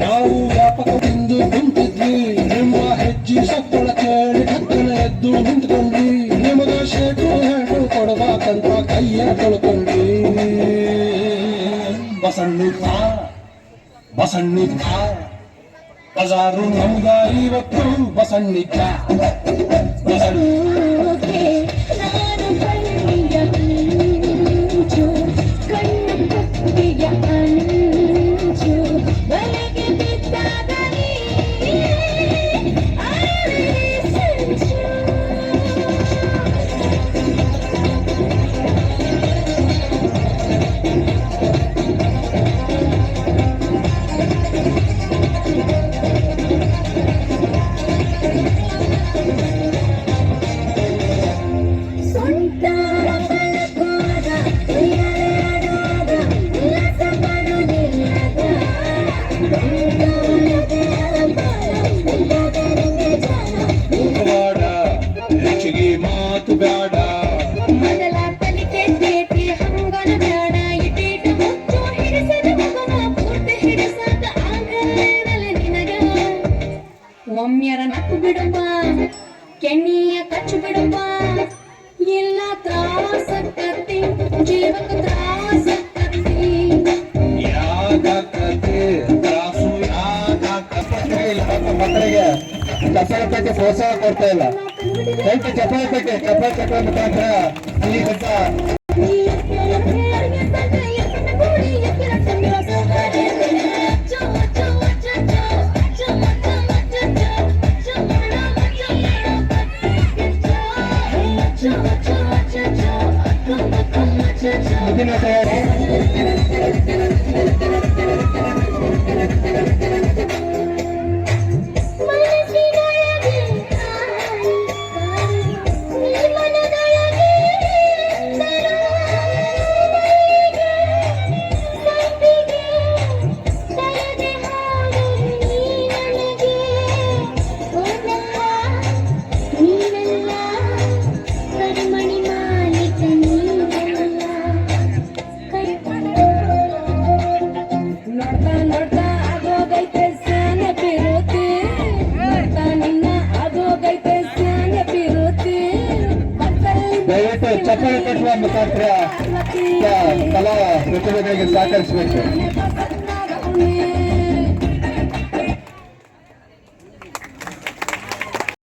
ನಾವು ವ್ಯಾಪಕದಿಂದ ಕುಂತಿದ್ವಿ, ನಿಮ್ಮ ಹೆಜ್ಜೆ ಸತ್ತಳ ಕೇಳಿ ಕತ್ತಲ ಎದ್ದು ನಿಂತ್ಕೊಂಡ್ವಿ. ನಿಮಗ ಶೇಟು ಹೇಳು ಕೊಡ್ಬೇಕಂತ ಕೈಯ ತೊಳ್ಕೊಂಡ್ವಿ. ಬಸಣ್ಣಿದ್ದ ಬಜಾರು ನಮ್ಗ ಇವತ್ತು ಬಸಣ್ಣಿದ್ದ ಮಾತು ಬೇಡ ಮೊದಲ ತಲಿಕೆ ತೇಟಿ ಹಂಗನ ಬೇಡ ಇಟೇಟ ಮುಚ್ಚು ಹಿಡಿಸದ ಮಗನ ಪೂರ್ತಿ ಹಿಡಿಸಾಕ ಆಗಲ್ಲ ನಿನಗ ಒಮ್ಮೆರ ನಕ್ಕು ಬಿಡುವ ಕೆಣ್ಣಿಯ ಕಚ್ಚು ಬಿಡುವ ಎಲ್ಲ ತ್ರಾಸಕ್ಕತ್ತಿ ಜೀವಕ ತ್ರಾಸಕ್ಕತ್ತಿ ಯಾಕತ್ತೆ ತ್ರಾಸು ಯಾಕತ್ತೆ ಮಕ್ಕಳಿಗೆ ಕಸರತ್ತಕ್ಕೆ ಪ್ರೋತ್ಸಾಹ ಕೊಡ್ತಾ ಇಲ್ಲ. ರೈತ ಚಪ್ಪಾಳೆ ಮುಖಾಂತರ ಈ ಕೆಲಸ ಮುಂದಿನ ತಯಾರಿ ದಯವಿಟ್ಟು ಚಪ್ಪಲಿ ಕಟ್ಟುವ ಮುಖಾಂತರ ಕಲಾ ಪ್ರತಿಭೆಗಳಿಗೆ ಸಹಕರಿಸಬೇಕು.